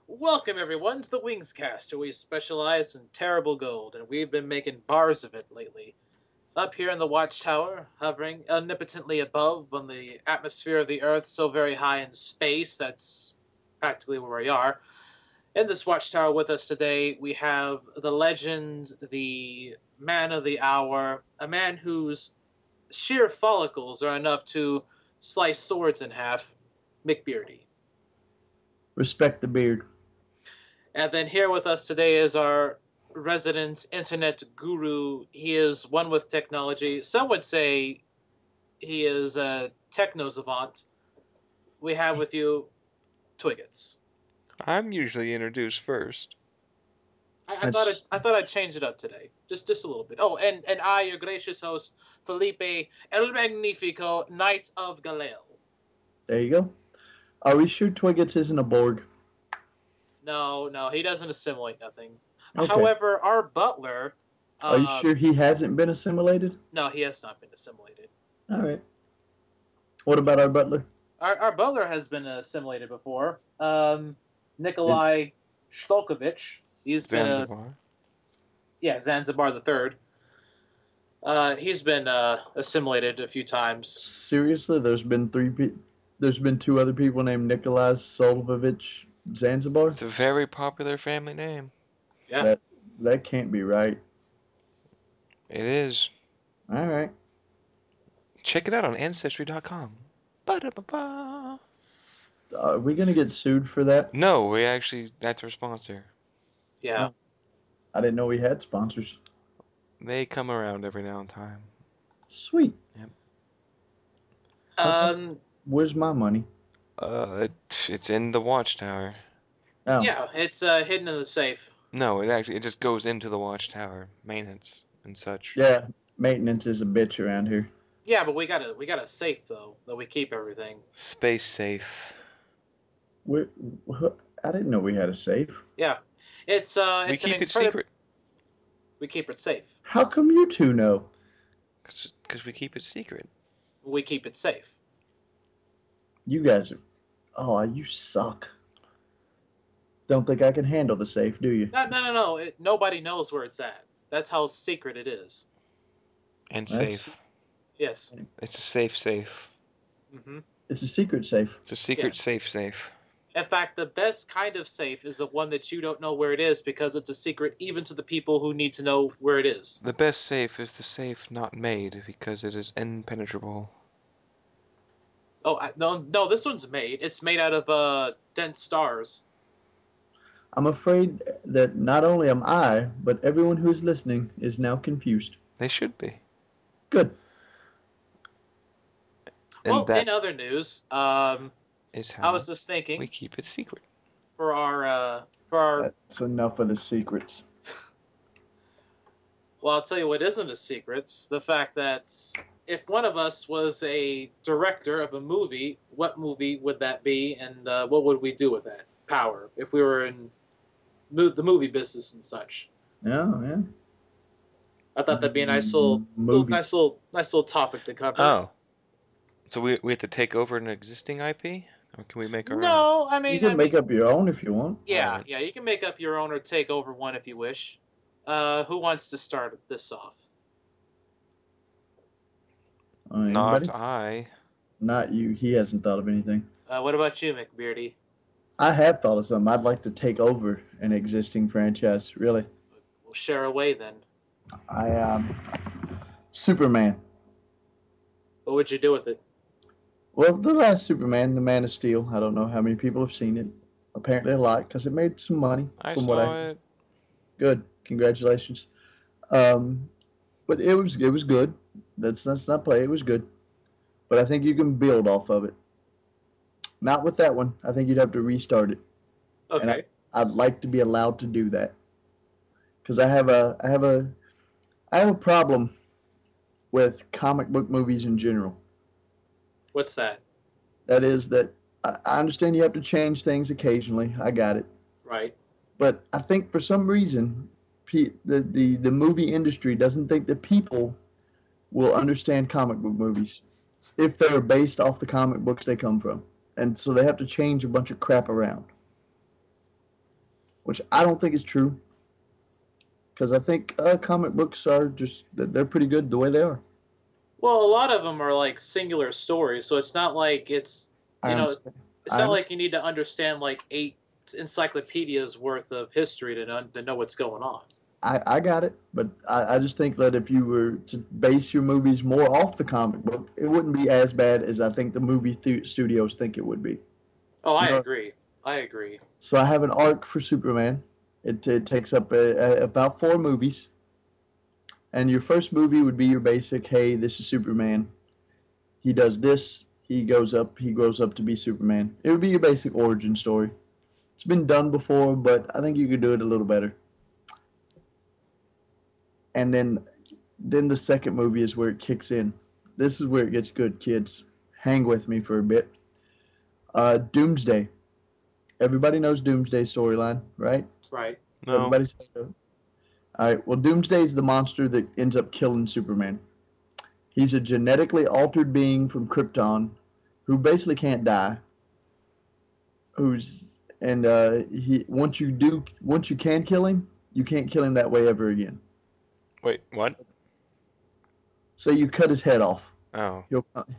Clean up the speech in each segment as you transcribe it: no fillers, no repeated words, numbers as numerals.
Welcome everyone to the Wingscast, where we specialize in terrible gold, and we've been making bars of it lately. Up here in the Watchtower, hovering omnipotently above on the atmosphere of the Earth, so very high in space, that's practically where we are. In this Watchtower with us today, we have the legend, the man of the hour, a man whose sheer follicles are enough to slice swords in half, McBeardy. Respect the beard. And then here with us today is our resident internet guru. He is one with technology. Some would say he is a techno savant. We have with you Twiggets. I'm usually introduced first. I thought I'd change it up today, just a little bit. Oh, and I, your gracious host, Felipe El Magnifico, Knight of Galil. There you go. Are we sure Twiggets isn't a Borg? No, he doesn't assimilate nothing. Okay. However, our butler. Are you sure he hasn't been assimilated? No, he has not been assimilated. All right. What about our butler? Our butler has been assimilated before. Nikolai Stolkovich. He's been Zanzibar the Third. He's been assimilated a few times. Seriously, there's been two other people named Nikolai Solovovich Zanzibar. It's a very popular family name. Yeah. That can't be right. It is. All right. Check it out on Ancestry.com. Ba-da-ba-ba. Are we gonna get sued for that? No, that's our sponsor. Yeah. I didn't know we had sponsors. They come around every now and time. Sweet. Yep. Where's my money? It's in the Watchtower. Oh. Yeah, it's hidden in the safe. No, it just goes into the Watchtower, maintenance and such. Yeah, maintenance is a bitch around here. Yeah, but we got a safe though that we keep everything. Space safe. I didn't know we had a safe. Yeah, it's we keep it secret. We keep it safe. How come you two know? Because we keep it secret. We keep it safe. You guys are... Oh, you suck. Don't think I can handle the safe, do you? No. Nobody knows where it's at. That's how secret it is. And safe. Yes. It's a safe. Mm-hmm. It's a secret safe. It's a secret safe. In fact, the best kind of safe is the one that you don't know where it is because it's a secret even to the people who need to know where it is. The best safe is the safe not made because it is impenetrable. Oh, no, this one's made. It's made out of dense stars. I'm afraid that not only am I, but everyone who is listening is now confused. They should be. Good. Well, in other news, I was just thinking we keep it secret. For our That's enough of the secrets. Well, I'll tell you what isn't a secret. The fact that if one of us was a director of a movie, what movie would that be, and what would we do with that power if we were in the movie business and such? Yeah. I thought that'd be a nice little topic to cover. Oh. So we have to take over an existing IP? Or can we make our own? No, I mean... You can make up your own if you want. Yeah, you can make up your own or take over one if you wish. Who wants to start this off? Not I. Not you. He hasn't thought of anything. What about you, McBeardy? I have thought of something. I'd like to take over an existing franchise, really. We'll share away then. Superman. What would you do with it? Well, the last Superman, the Man of Steel. I don't know how many people have seen it. Apparently a lot, because it made some money. I saw it. Good. Congratulations. But it was good. Let's not play. It was good. But I think you can build off of it. Not with that one. I think you'd have to restart it. Okay. And I'd like to be allowed to do that. Because I have a problem with comic book movies in general. What's that? That is that I understand you have to change things occasionally. I got it. Right. But I think for some reason, the movie industry doesn't think that people will understand comic book movies if they're based off the comic books they come from. And so they have to change a bunch of crap around. which I don't think is true. Because I think comic books are just, they're pretty good the way they are. Well, a lot of them are like singular stories, so it's not like it's I you know understand. it's I not understand. like you need to understand like 8 encyclopedias worth of history to know what's going on. I got it, but I just think that if you were to base your movies more off the comic book, it wouldn't be as bad as I think the studios think it would be. Oh, You I know, agree. I agree. so I have an arc for Superman. It takes up about 4 movies, and your first movie would be your basic, hey, this is Superman. He does this. He goes up. He grows up to be Superman. It would be your basic origin story. It's been done before, but I think you could do it a little better. And then the second movie is where it kicks in. This is where it gets good, kids. Hang with me for a bit. Doomsday. Everybody knows Doomsday storyline, right? Right. No. Everybody's all right. Well, Doomsday is the monster that ends up killing Superman. He's a genetically altered being from Krypton, who basically can't die. Who's and he once you can kill him, you can't kill him that way ever again. Wait, what? Say you cut his head off, Oh,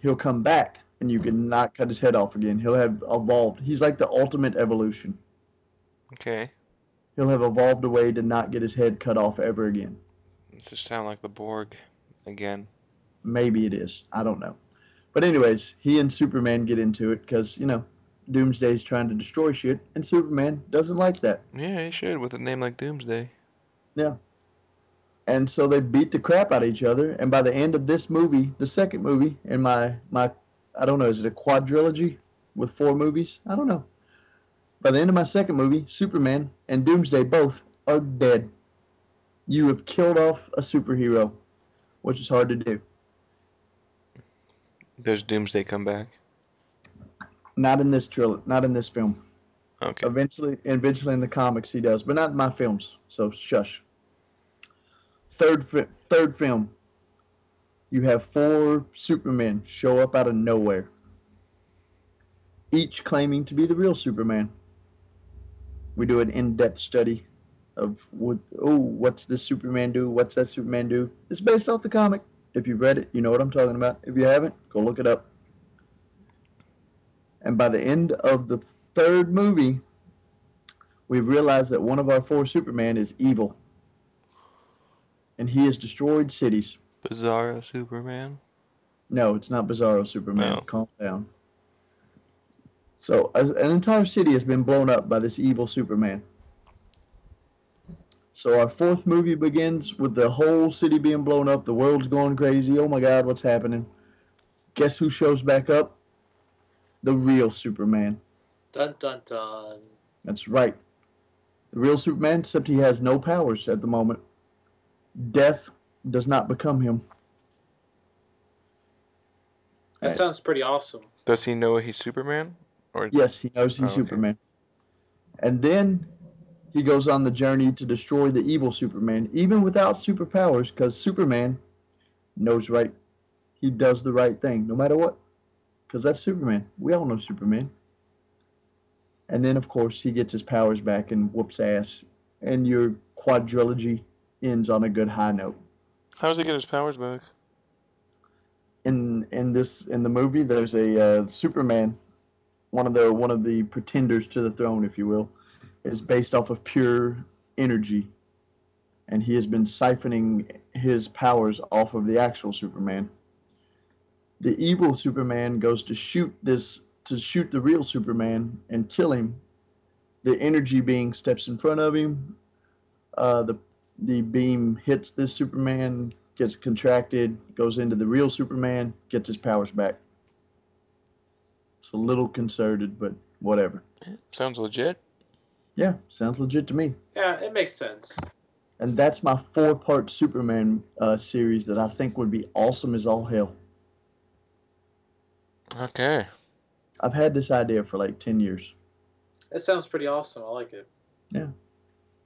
he'll come back, and you can not cut his head off again. He'll have evolved. He's like the ultimate evolution. okay. He'll have evolved a way to not get his head cut off ever again. Does this sound like the Borg again? Maybe it is. I don't know. But anyways, he and Superman get into it because Doomsday's trying to destroy shit, and Superman doesn't like that. Yeah, he should with a name like Doomsday. Yeah. And so they beat the crap out of each other. And by the end of this movie, the second movie in my I don't know, is it a quadrilogy with 4 movies? I don't know. By the end of my second movie, Superman and Doomsday both are dead. You have killed off a superhero, which is hard to do. Does Doomsday come back? Not in this not in this film. Okay. Eventually in the comics he does, but not in my films. So shush. Third film. You have 4 Supermen show up out of nowhere, each claiming to be the real Superman. We do an in-depth study of what's this Superman do? What's that Superman do? It's based off the comic. If you've read it, you know what I'm talking about. If you haven't, go look it up. And by the end of the third movie, we've realized that one of our 4 Superman is evil. And he has destroyed cities. Bizarro Superman? No, it's not Bizarro Superman. No. Calm down. So an entire city has been blown up by this evil Superman. So our 4th movie begins with the whole city being blown up. The world's going crazy. Oh my God, what's happening? Guess who shows back up? The real Superman. Dun dun dun. That's right. The real Superman, except he has no powers at the moment. Death does not become him. That sounds pretty awesome. Does he know he's Superman? Or Yes, he knows he's Oh, okay. Superman. And then he goes on the journey to destroy the evil Superman, even without superpowers, because Superman knows right. He does the right thing, no matter what. Because that's Superman. We all know Superman. And then, of course, he gets his powers back and whoops ass. And your quadrilogy ends on a good high note. how does he get his powers back? In the movie, there's a Superman, one of the pretenders to the throne, if you will, is based off of pure energy, and he has been siphoning his powers off of the actual Superman. The evil Superman goes to shoot the real Superman and kill him. The energy being steps in front of him. The beam hits this Superman, gets contracted, goes into the real Superman, gets his powers back. It's a little concerted, but whatever. Sounds legit. Yeah, sounds legit to me. Yeah, it makes sense. And that's my 4-part Superman series that I think would be awesome as all hell. Okay. I've had this idea for like 10 years. That sounds pretty awesome. I like it. Yeah.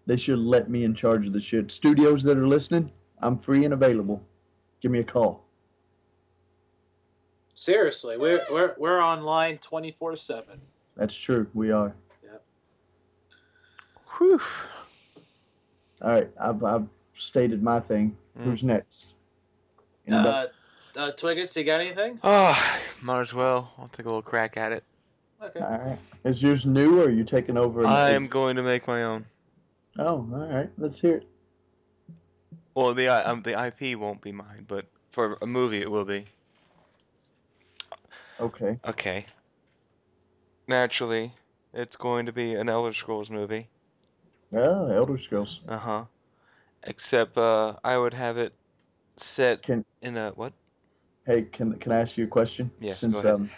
They should let me in charge of the shit. Studios that are listening, I'm free and available. Give me a call. Seriously, we're online 24/7. That's true. We are. Yep. Whew. All right, I've stated my thing. Who's next? Anybody? Twiggets, you got anything? Oh, might as well. I'll take a little crack at it. Okay. All right. Is yours new or are you taking over? I am going to make my own. Oh, all right. Let's hear it. Well, the IP won't be mine, but for a movie it will be. Okay. Okay. Naturally, it's going to be an Elder Scrolls movie. Oh, Elder Scrolls. Uh-huh. Except I would have it set Can in a what? Hey, can I ask you a question? Yes, Since go ahead.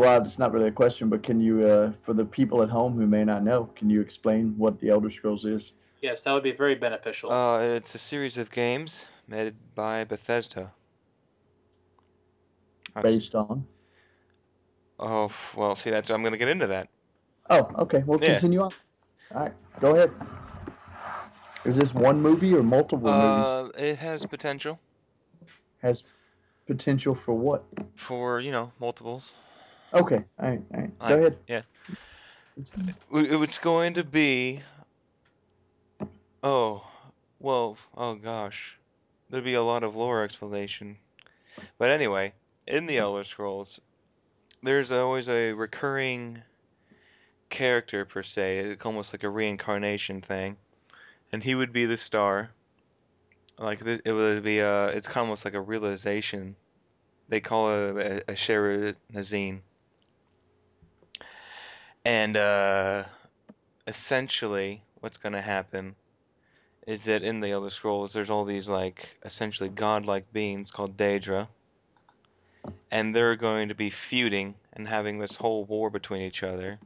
well, it's not really a question, but can you, for the people at home who may not know, can you explain what the Elder Scrolls is? Yes, that would be very beneficial. It's a series of games made by Bethesda. Based on? Oh, well, see, I'm going to get into that. Oh, okay. Well, Yeah. continue on. All right, go ahead. Is this one movie or multiple movies? It has potential Has potential for what? for, multiples. Okay. All right. Go ahead. Yeah. It's going to be. Oh, well, oh gosh. There'd be a lot of lore explanation. But anyway, in the Elder Scrolls, there's always a recurring character, per se. It's almost like a reincarnation thing. And he would be the star. Like, it would be, it's almost like a realization. They call it a Shara Nazine. And, essentially, what's going to happen is that in the Elder Scrolls, there's all these, like, essentially godlike beings called Daedra. And they're going to be feuding and having this whole war between each other.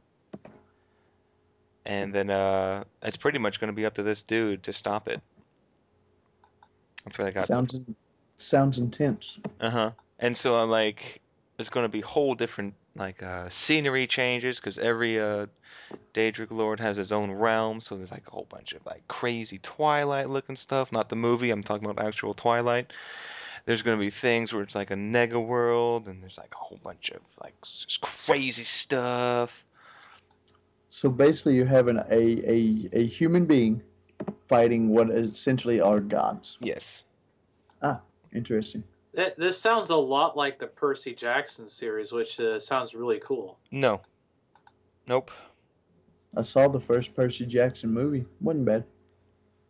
And then, it's pretty much going to be up to this dude to stop it. That's what I got. Sounds intense. Uh-huh. And so I'm like, there's going to be whole different, like, scenery changes, because every, Daedric Lord has his own realm, so there's like a whole bunch of like crazy Twilight looking stuff. Not the movie, I'm talking about actual Twilight. There's gonna be things where it's like a nega world, and there's like a whole bunch of like just crazy stuff. So basically, you're having a human being fighting what essentially are gods. Yes. Interesting. This sounds a lot like the Percy Jackson series, which sounds really cool. No. Nope. I saw the first Percy Jackson movie. Wasn't bad.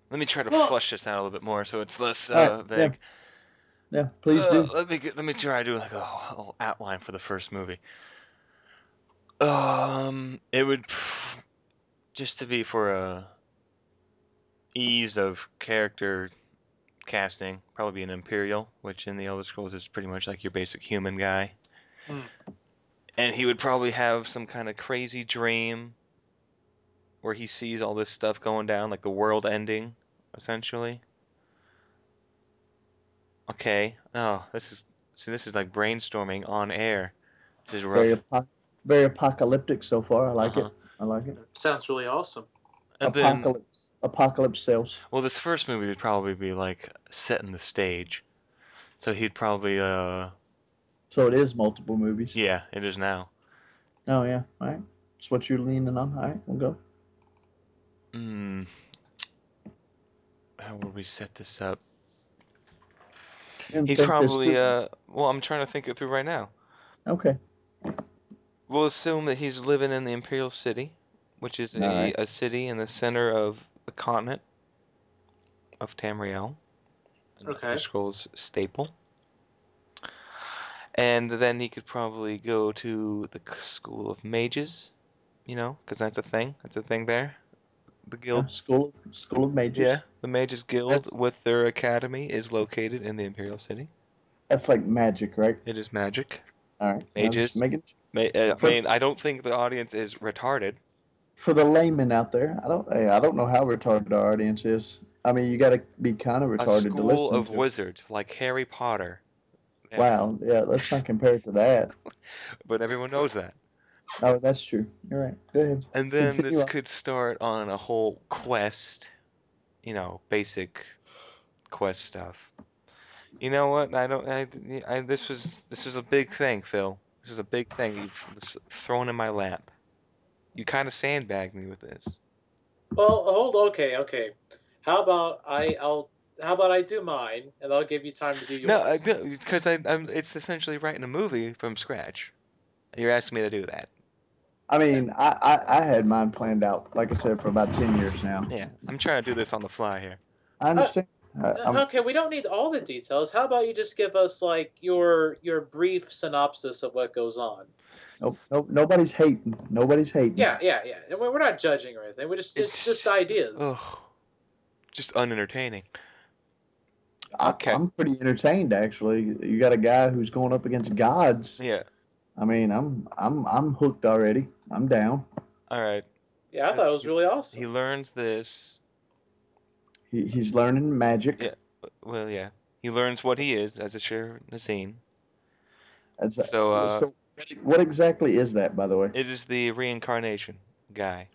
Let me try to flush this out a little bit more so it's less vague. Yeah, please do. Let me try to do like a whole outline for the first movie. It would just to be for ease of character casting, probably be an Imperial, which in the Elder Scrolls is pretty much like your basic human guy. And he would probably have some kind of crazy dream where he sees all this stuff going down, like the world ending, essentially. Okay. Oh, this is like brainstorming on air. This is rough. Very apocalyptic so far. I like it. I like it. Sounds really awesome. And Apocalypse sales. Well, this first movie would probably be like setting the stage. So he'd probably So it is multiple movies. Yeah, it is now. Oh yeah. All right. That's what you're leaning on. All right, we'll go. How would we set this up? And He'd think probably this well, I'm trying to think it through right now. Okay. We'll assume that he's living in the Imperial City, which is Alright. a city in the center of the continent of Tamriel. Okay. The Scrolls staple. And then he could probably go to the School of Mages, because that's a thing. That's a thing there. The guild. School of Mages. Yeah, the Mages Guild That's- with their academy is located in the Imperial City. That's like magic, right? It is magic. All right. Mages. I mean, I don't think the audience is retarded. For the layman out there, I don't know how retarded our audience is. I mean, you got to be kind of A retarded to school listen of to. wizards, like Harry Potter. Yeah, Wow. Yeah. Let's not compare it to that. but everyone knows that. Oh, that's true. You're right. Go ahead. And then Continue this on. could start on a whole quest, basic quest stuff. You know what? This was a big thing, Phil. This is a big thing you've thrown in my lap. You kind of sandbagged me with this. Well, hold. Okay. How about how about I do mine, and I'll give you time to do No, yours. because I'm. It's essentially writing a movie from scratch. You're asking me to do that. I mean, I had mine planned out, like I said, for about 10 years now. Yeah, I'm trying to do this on the fly here. I Uh, understand. I'm okay, we don't need all the details. How about you just give us like your brief synopsis of what goes on? nope, nobody's hating. Nobody's hating. Yeah. And we're not judging or anything. We just it's It's just ideas. ugh, just unentertaining. I, Okay. I'm pretty entertained actually. You got a guy who's going up against gods. Yeah. I mean, I'm hooked already. I'm down. All right. Yeah, I thought 'Cause it was really he awesome. learns this. He's learning magic. Yeah. Well, yeah. He learns what he is as a Sheriff Nasine. That's So, so. What exactly is that, by the way? it is the reincarnation guy.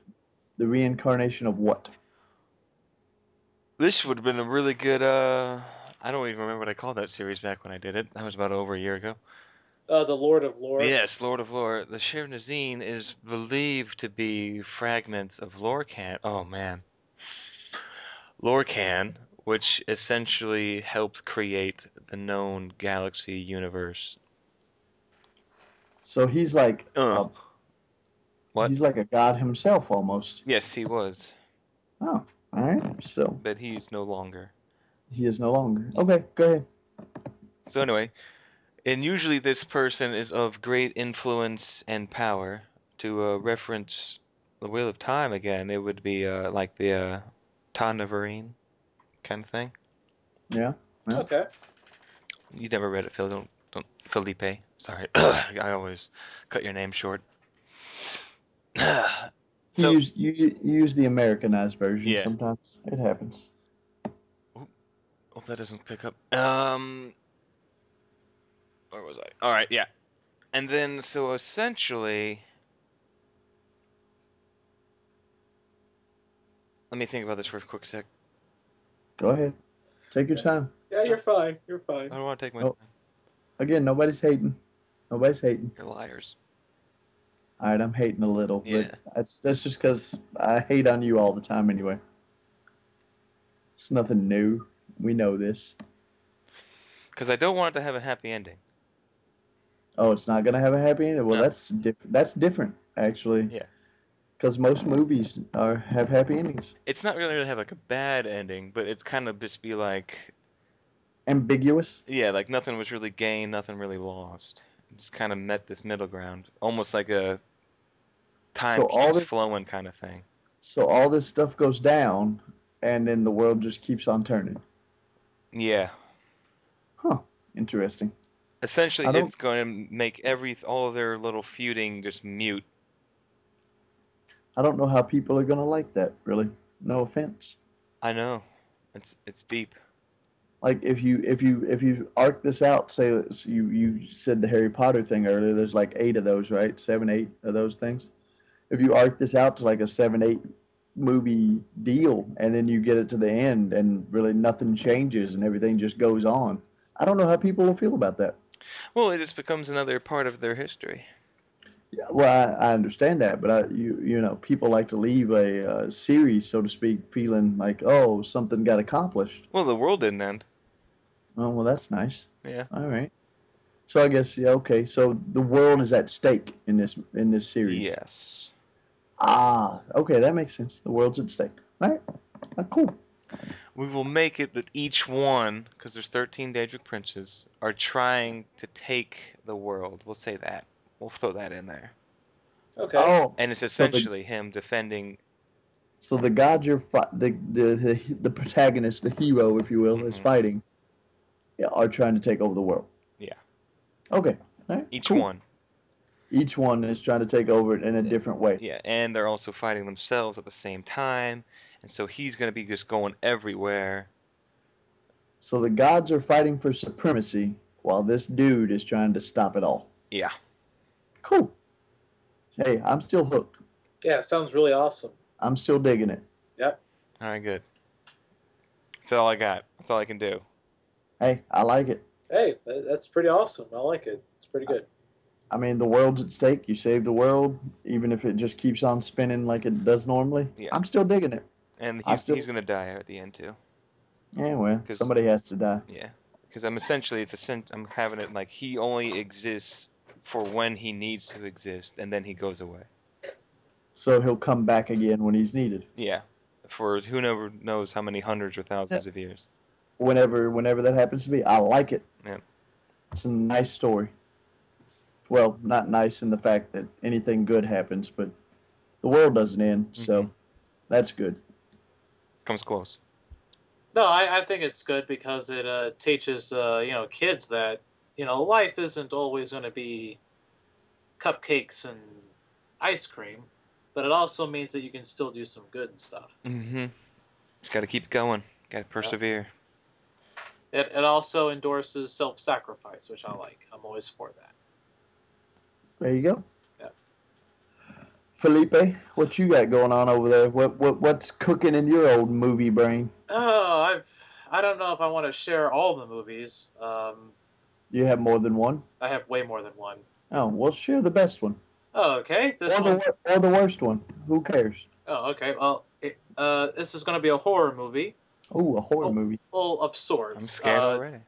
The reincarnation of what? This would have been a really good. I don't even remember what I called that series back when I did it. That was about over a year ago. The Lord of Lore. Yes, Lord of Lore. The Sheriff Nazine is believed to be fragments of Lorcan. Oh man, Lorcan, which essentially helped create the known galaxy universe. So he's like Uh, a what? he's like a god himself almost. Yes, he was, Oh, all right. So but he's no longer. he is no longer. Okay, go ahead. So anyway, and usually this person is of great influence and power. To reference the Wheel of Time again, it would be like the Tandavarine kind of thing. Yeah. Yeah. Okay. You never read it, Phil. Don't Felipe. Sorry, I always cut your name short. You So you use the Americanized version yeah. sometimes. It happens. Hope that doesn't pick up. Where was I? All right, yeah. And then so essentially, let me think about this for a quick sec. Go ahead. Take your Yeah. time. Yeah, you're fine. You're fine. I don't want to take my No, time. again, nobody's hating. Nobody's hating. You're liars. All right, I'm hating a little, but Yeah. that's just because I hate on you all the time anyway. It's nothing new. We know this. Because I don't want it to have a happy ending. Oh, it's not gonna have a happy ending. Well, No. that's different actually. Yeah. Because most movies have happy endings. It's not really have like a bad ending, but it's kind of just be like, Ambiguous. yeah, like nothing was really gained, nothing really lost. It just kind of met this middle ground, almost like a time So all keeps this flowing kind of thing. so all this stuff goes down, and then the world just keeps on turning. Yeah. Huh. Interesting. Essentially, I don't it's going to make all of their little feuding just mute. I don't know how people are gonna like that. Really. No offense. I know. It's deep. Like if you arc this out, say you said the Harry Potter thing earlier. There's like 8 of those, right? 7, 8 of those things. If you arc this out to like a 7, 8 movie deal, and then you get it to the end, and really nothing changes, and everything just goes on. I don't know how people will feel about that. Well, it just becomes another part of their history. Yeah, well, I understand that, but you know, people like to leave a series, so to speak, feeling like, oh, something got accomplished. Well, the world didn't end. Oh, well, that's nice. Yeah. All right. So I guess yeah, okay. So the world is at stake in this series. Yes. Ah, okay, that makes sense. The world's at stake. All right. Cool. We will make it that each one, because there's 13 Daedric princes, are trying to take the world. We'll say that. We'll throw that in there. Okay. Oh, And it's so essentially him defending. the god you're the protagonist, the hero, if you will, is Mhm. fighting, are trying to take over the world. Yeah. Okay. All right. Each Cool. one. Each one is trying to take over it in a Yeah. different way. Yeah, and they're also fighting themselves at the same time, and so he's going to be just going everywhere. So the gods are fighting for supremacy while this dude is trying to stop it all. Yeah. Cool. Hey, I'm still hooked. Yeah, sounds really awesome. I'm still digging it. Yep. All right, good. That's all I got. That's all I can do. Hey, I like it. Hey, that's pretty awesome. I like it. It's pretty good. I mean, the world's at stake. You save the world, even if it just keeps on spinning like it does normally. Yeah. I'm still digging it. And I still, he's gonna die at the end too. yeah, well, 'Cause somebody has to die. yeah, because I'm having it like he only exists for when he needs to exist, and then he goes away. So he'll come back again when he's needed. Yeah, for who never knows how many hundreds or thousands of years. Whenever that happens to be, I like it. Yeah. It's a nice story. Well, not nice in the fact that anything good happens, but the world doesn't end, so that's good. Comes close. No, I think it's good because it teaches kids that life isn't always going to be cupcakes and ice cream, but it also means that you can still do some good and stuff. Mm-hmm. Just got to keep going. Got to persevere. It also endorses self-sacrifice, which I like. I'm always for that. There you go. Yeah. Felipe, what you got going on over there? What's cooking in your old movie brain? Oh, I don't know if I want to share all the movies. You have more than one? I have way more than one. Oh, well, share the best one. Oh, okay. Or the worst one. Who cares? Oh, okay. Well, this is going to be a horror movie. Oh, a horror movie. Full of swords. I'm scared already.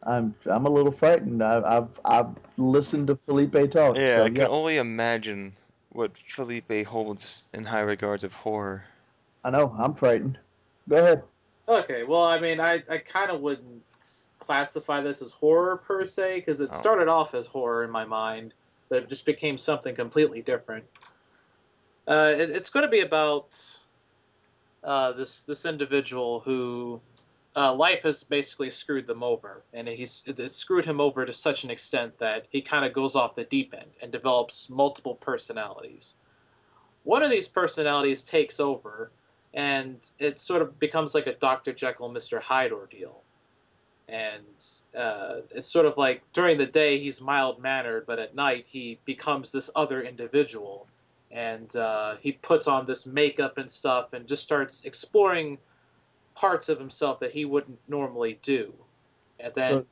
I'm a little frightened. I've listened to Felipe talk. Yeah, so, I can only imagine what Felipe holds in high regards of horror. I know. I'm frightened. Go ahead. Okay. Well, I mean, I kind of wouldn't classify this as horror per se because it started off as horror in my mind, but it just became something completely different. It's going to be about this individual who life has basically screwed them over, and it screwed him over to such an extent that he kind of goes off the deep end and develops multiple personalities. One of these personalities takes over, and it sort of becomes like a Dr. Jekyll, Mr. Hyde ordeal. And it's sort of like during the day he's mild-mannered, but at night he becomes this other individual. And he puts on this makeup and stuff and just starts exploring parts of himself that he wouldn't normally do. And then... So,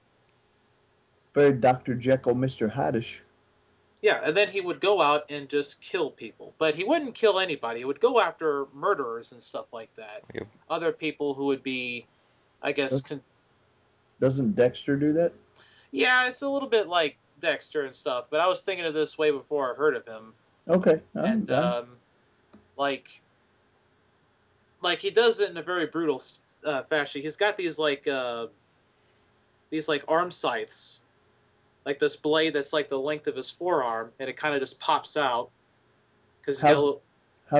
very Dr. Jekyll, Mr. Hyde-ish. Yeah, and then he would go out and just kill people. But he wouldn't kill anybody. He would go after murderers and stuff like that. Yep. Other people who would be, I guess... Doesn't Dexter do that? Yeah, it's a little bit like Dexter and stuff, but I was thinking of this way before I heard of him. Okay. And like he does it in a very brutal fashion. He's got these arm scythes, like this blade that's like the length of his forearm, and it kind of just pops out. How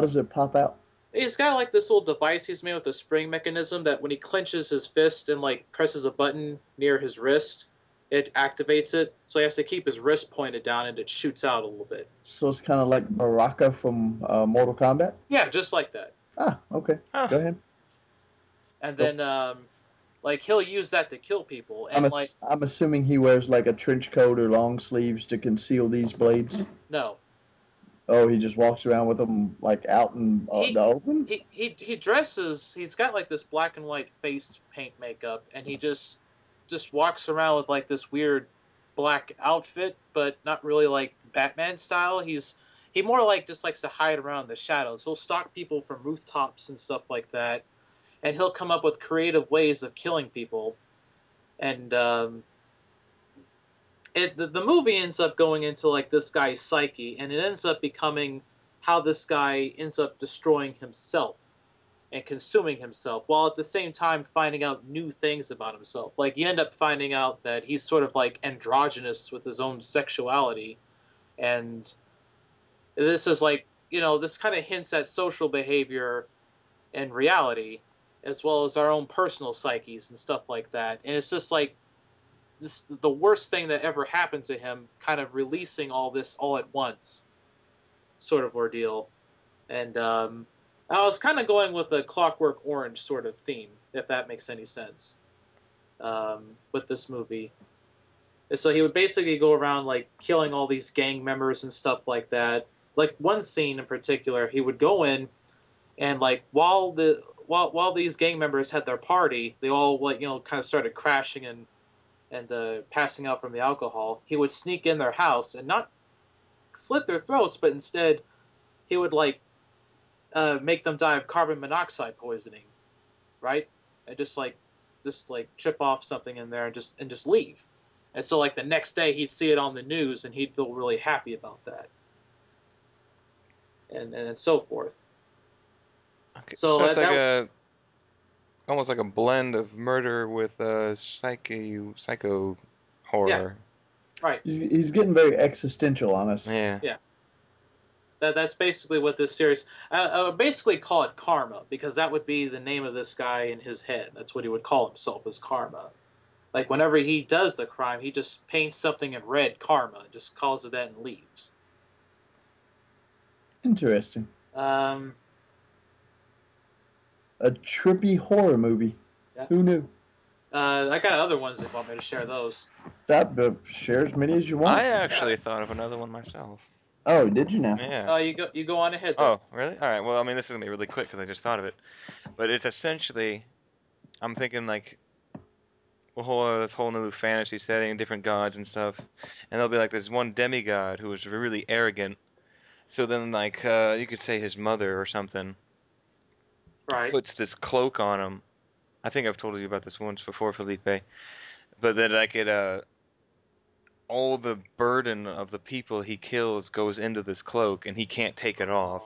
does it pop out? He's got like this little device he's made with a spring mechanism that when he clenches his fist and like presses a button near his wrist, it activates it. So he has to keep his wrist pointed down and it shoots out a little bit. So it's kind of like Baraka from Mortal Kombat? Yeah, just like that. Ah, okay. Go ahead. And then he'll use that to kill people. And I'm assuming he wears like a trench coat or long sleeves to conceal these blades? No. Oh, he just walks around with them like out in the open? He dresses. He's got like this black and white face paint makeup, and he just walks around with like this weird black outfit, but not really like Batman style. He more like just likes to hide around the shadows. He'll stalk people from rooftops and stuff like that, and he'll come up with creative ways of killing people. And the movie ends up going into like this guy's psyche, and it ends up becoming how this guy ends up destroying himself and consuming himself, while at the same time finding out new things about himself. Like you end up finding out that he's sort of like androgynous with his own sexuality, and this is like, this kind of hints at social behavior and reality, as well as our own personal psyches and stuff like that. And it's just like the worst thing that ever happened to him, kind of releasing all this all at once, sort of ordeal. And I was kind of going with a Clockwork Orange sort of theme, if that makes any sense, with this movie. And so he would basically go around like killing all these gang members and stuff like that. Like one scene in particular, he would go in and like while these gang members had their party, they all kind of started crashing and passing out from the alcohol. He would sneak in their house and not slit their throats, but instead he would like make them die of carbon monoxide poisoning, right? And just like chip off something in there and just leave. And so like the next day he'd see it on the news and he'd feel really happy about that. And so forth. Okay, So so it's like that almost like a blend of murder with psycho horror. right. He's getting very existential on us. Yeah. Yeah. That's basically what this series. I would basically call it Karma because that would be the name of this guy in his head. That's what he would call himself as Karma. Like whenever he does the crime, he just paints something in red, Karma, and just calls it that and leaves. Interesting. Um, A trippy horror movie. Yeah. Who knew? I got other ones if you want me to share those. Share as many as you want. I actually thought of another one myself. Oh, did you now? Yeah. You go on ahead. Then. Oh, really? All right. Well, I mean, this is gonna be really quick because I just thought of it. But it's essentially, I'm thinking like, this whole new fantasy setting, different gods and stuff, and there'll be like this one demigod who was really arrogant. So then, like, you could say his mother or something Right. puts this cloak on him. I think I've told you about this once before, Felipe. But then, like, all the burden of the people he kills goes into this cloak, and he can't take it off.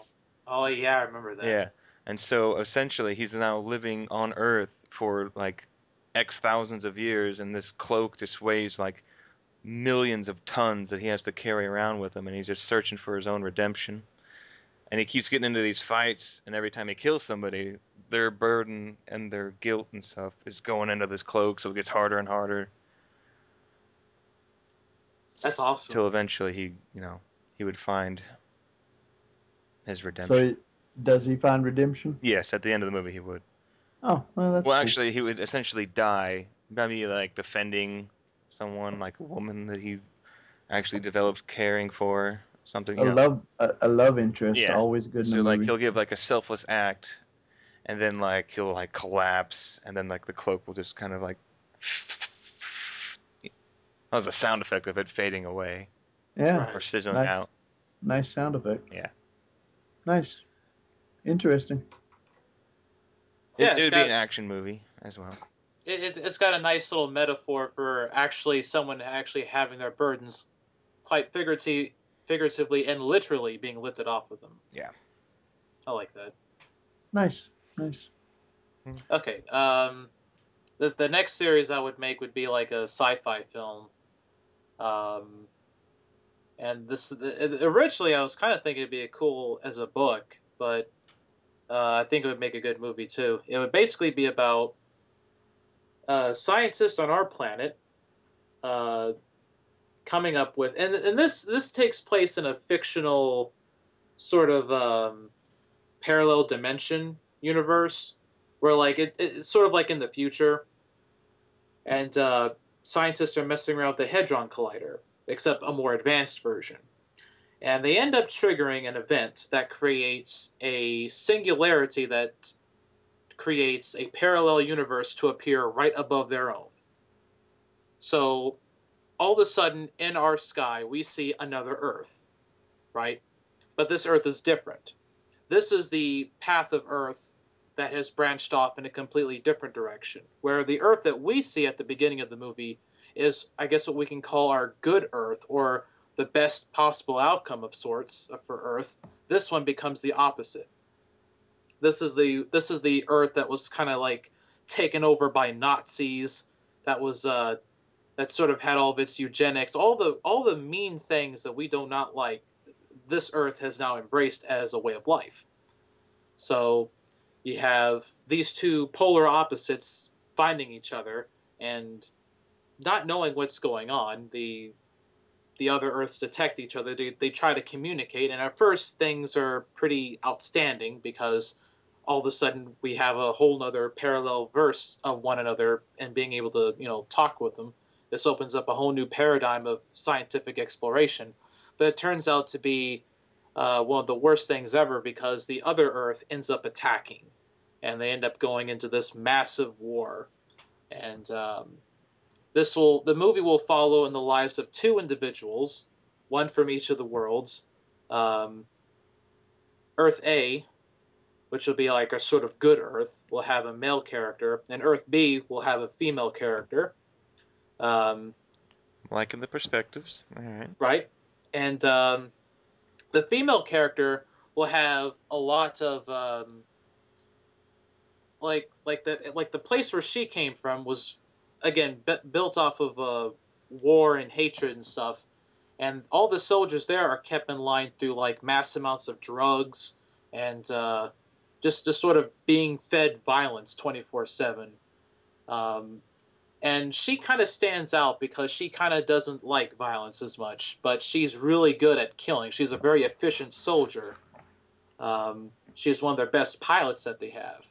Oh yeah, I remember that. Yeah. And so essentially he's now living on Earth for like X thousands of years, and this cloak just weighs like millions of tons that he has to carry around with him, and he's just searching for his own redemption. And he keeps getting into these fights, and every time he kills somebody, their burden and their guilt and stuff is going into this cloak, so it gets harder and harder. That's awesome. Till eventually he would find his redemption. So, does he find redemption? Yes, at the end of the movie he would. Oh, well, that's Well, cool. actually, he would essentially die, maybe like defending someone, like a woman that he actually developed caring for, something. A love interest, Yeah. always good in So a like movie. he'll give like a selfless act, and then like he'll like collapse, and then like the cloak will just kind of like. That was the sound effect of it fading away Yeah, Right. or sizzling nice, out. nice sound effect. Yeah. Nice, interesting. Yeah, It it's would be got- an action movie as well. It's got a nice little metaphor for actually someone actually having their burdens quite figuratively and literally being lifted off of them. Yeah. I like that. Nice. Okay. The next series I would make would be like a sci-fi film. And originally I was kind of thinking it'd be cool as a book, but I think it would make a good movie too. It would basically be about scientists on our planet coming up with, and this takes place in a fictional sort of parallel dimension universe where like it's sort of like in the future, and scientists are messing around with the Hadron Collider, except a more advanced version. And they end up triggering an event that creates a singularity that creates a parallel universe to appear right above their own. So all of a sudden in our sky we see another Earth, right? But this Earth is different. This is the path of Earth that has branched off in a completely different direction, where the Earth that we see at the beginning of the movie is, I guess, what we can call our good Earth, or the best possible outcome of sorts for Earth. This one becomes the opposite. This is the Earth that was kind of like taken over by Nazis. That was that sort of had all of its eugenics, all the mean things that we do not like. This Earth has now embraced as a way of life. So you have these two polar opposites finding each other and not knowing what's going on. The other Earths detect each other. They try to communicate, and at first things are pretty outstanding because all of a sudden we have a whole nother parallel verse of one another and being able to talk with them. This opens up a whole new paradigm of scientific exploration. But it turns out to be one of the worst things ever because the other Earth ends up attacking, and they end up going into this massive war. And the movie will follow in the lives of two individuals one from each of the worlds. Earth A, which will be like a sort of good Earth, will have a male character, and Earth B will have a female character. Liking the perspectives. All right. Right? And the female character will have a lot of like the place where she came from was again built off of war and hatred and stuff, and all the soldiers there are kept in line through like mass amounts of drugs and just sort of being fed violence 24/7. And she kind of stands out because she kind of doesn't like violence as much, but she's really good at killing. She's a very efficient soldier. She's one of their best pilots that they have,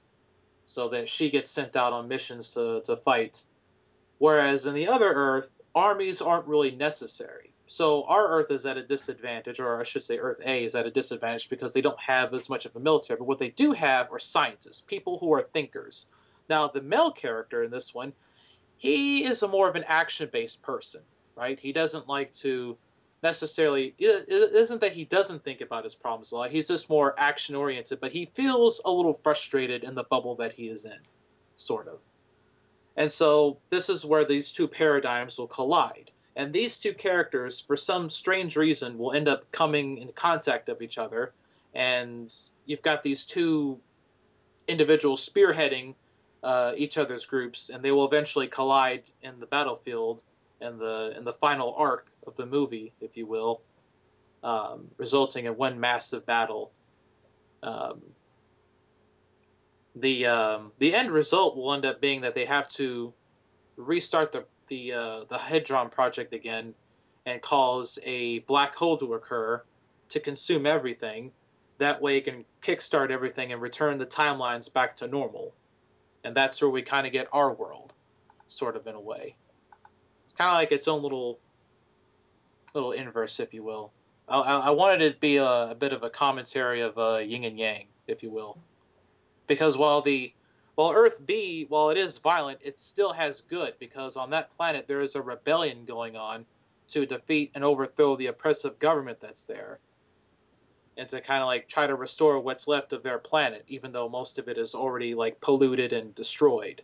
so that she gets sent out on missions to fight. Whereas in the other Earth, armies aren't really necessary. So our Earth is at a disadvantage, or I should say Earth A is at a disadvantage because they don't have as much of a military. But what they do have are scientists, people who are thinkers. Now, the male character in this one, he is a more of an action-based person, right? He doesn't like to necessarily, it isn't that he doesn't think about his problems a lot, he's just more action-oriented, but he feels a little frustrated in the bubble that he is in, sort of. And so this is where these two paradigms will collide. And these two characters, for some strange reason, will end up coming in contact of each other, and you've got these two individuals spearheading each other's groups, and they will eventually collide in the battlefield in the final arc of the movie, if you will, resulting in one massive battle. The end result will end up being that they have to restart the Hadron Project again and cause a black hole to occur to consume everything. That way it can kickstart everything and return the timelines back to normal. And that's where we kind of get our world, sort of in a way. It's kind of like its own little inverse, if you will. I wanted it to be a bit of a commentary of yin and yang, if you will. Because while Earth B, while it is violent, it still has good, because on that planet there is a rebellion going on to defeat and overthrow the oppressive government that's there, and to kind of like try to restore what's left of their planet, even though most of it is already like polluted and destroyed.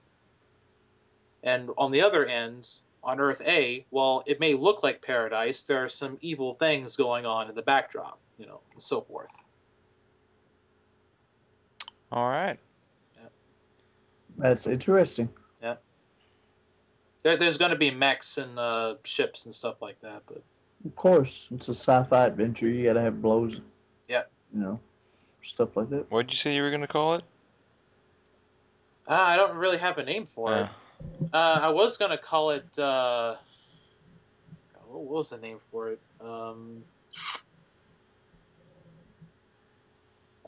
And on the other end, on Earth A, while it may look like paradise, there are some evil things going on in the backdrop, and so forth. All right. That's interesting. Yeah. There's going to be mechs and ships and stuff like that, but Of course, it's a sci-fi adventure. You gotta have blows. Yeah. Stuff like that. What'd you say you were gonna call it? I don't really have a name for it. I was going to call it, what was the name for it?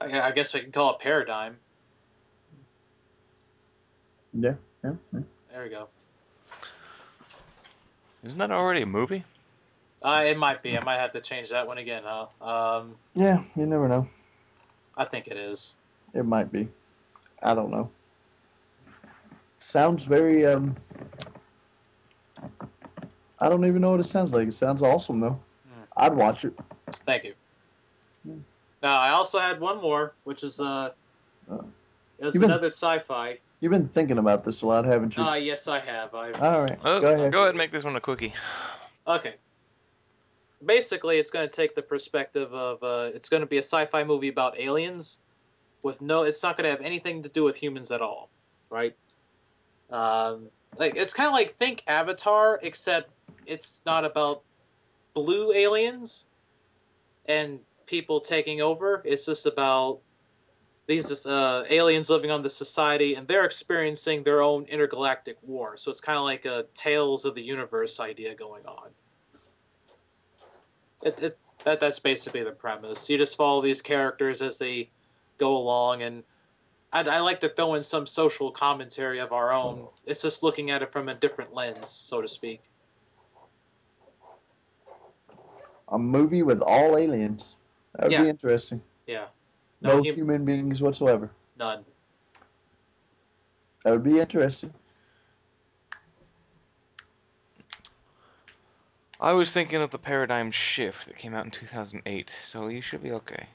I guess we can call it Paradigm. Yeah. There we go. Isn't that already a movie? It might be. I might have to change that one again, huh? Yeah, you never know. I think it is. It might be. I don't know. Sounds very, I don't even know what it sounds like. It sounds awesome, though. I'd watch it. Thank you. Now, I also had one more, which is, it was another sci-fi. You've been thinking about this a lot, haven't you? Yes, I have. All right. Oh, go ahead. Go ahead and make this one a quickie. Okay. Basically, it's going to take the perspective of, it's going to be a sci-fi movie about aliens with it's not going to have anything to do with humans at all, right? It's kind of like, think Avatar, except it's not about blue aliens and people taking over. It's just about these aliens living on the society, and they're experiencing their own intergalactic war. So it's kind of like a Tales of the Universe idea going on. That's basically the premise. You just follow these characters as they go along, and I like to throw in some social commentary of our own. It's just looking at it from a different lens, so to speak. A movie with all aliens. That would be interesting. Yeah. No human beings whatsoever. None. That would be interesting. I was thinking of the Paradigm Shift that came out in 2008, so you should be okay.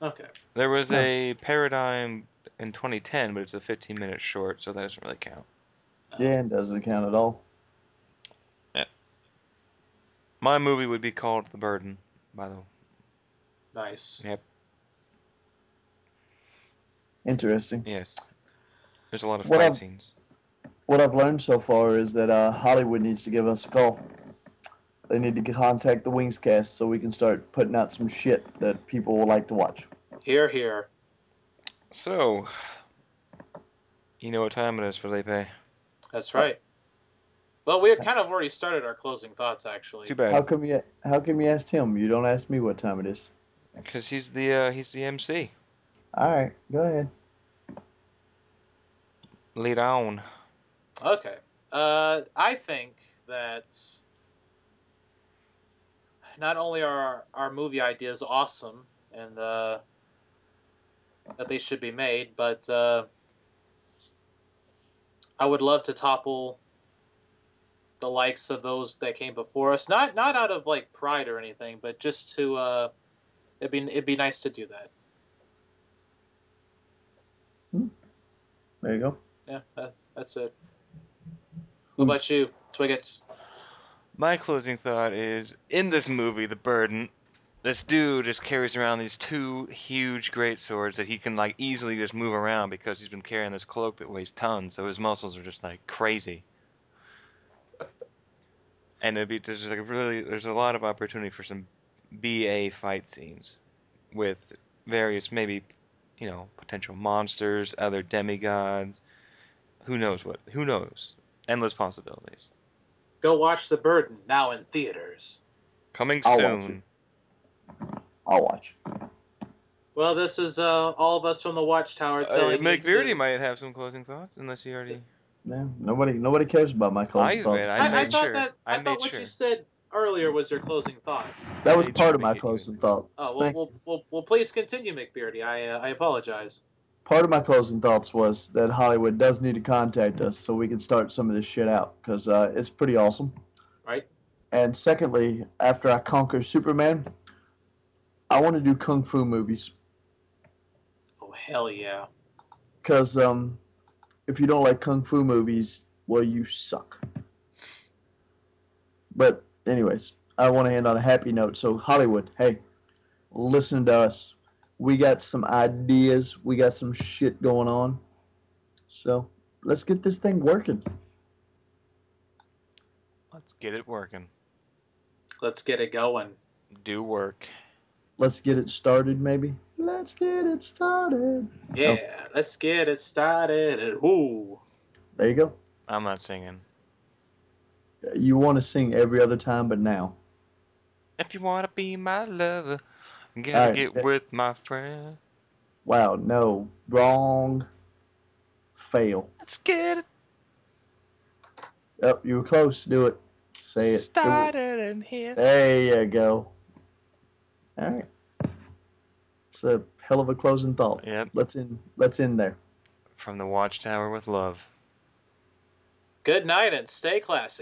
Okay. There was Oh. a Paradigm in 2010, but it's a 15-minute short, so that doesn't really count. Yeah, it doesn't count at all. My movie would be called The Burden, by the way. Nice. Yep. Interesting. Yes. There's a lot of What fight I've- scenes. What I've learned so far is that Hollywood needs to give us a call. They need to contact the Wingscast so we can start putting out some shit that people will like to watch. Here, here. So, you know what time it is, Felipe. That's right. Well, we had kind of already started our closing thoughts, actually. Too How bad, come you asked him? You don't ask me what time it is. because he's the MC. All right, go ahead. Lead on. Okay. I think that not only are our movie ideas awesome and that they should be made, but I would love to topple the likes of those that came before us. Not out of like pride or anything, but just to it'd be nice to do that. There you go. Yeah, that's it. What about you, Twiggets? My closing thought is, in this movie, The Burden, this dude just carries around these two huge great swords that he can like easily just move around because he's been carrying this cloak that weighs tons, so his muscles are just like crazy. And there's a lot of opportunity for some BA fight scenes with various maybe, potential monsters, other demigods, who knows what, who knows, endless possibilities. Go watch The Burden, now in theaters. Coming I'll watch soon. I'll watch. Well, this is all of us from the Watchtower telling you McVearty to... might have some closing thoughts, unless he already. Yeah, nobody cares about my closing thoughts. I made thought sure. that I thought made what sure. you said earlier was your closing thought. That was made part sure of to my hit you. closing thought. Oh, Thank- well, please continue, McBeardy. I apologize. Part of my closing thoughts was that Hollywood does need to contact us so we can start some of this shit out because it's pretty awesome. Right. And secondly, after I conquer Superman, I want to do kung fu movies Oh, hell yeah. because if you don't like kung fu movies, well, you suck. But anyways, I want to end on a happy note. So Hollywood, hey, listen to us. We got some ideas. We got some shit going on. So let's get this thing working. Let's get it working. Let's get it going. Do work. Let's get it started, maybe. Let's get it started. Yeah, let's get it started. Ooh. There you go. I'm not singing. You want to sing every other time, but now. If you wanna be my lover, gotta Alright. get with my friend. Wow, no. Wrong. Fail. Let's get it Yep, you were close. Do it. Say it. started in here. There you go. All right. It's a hell of a closing thought. Yep. Let's end there. From the Watchtower with love. Good night and stay classy.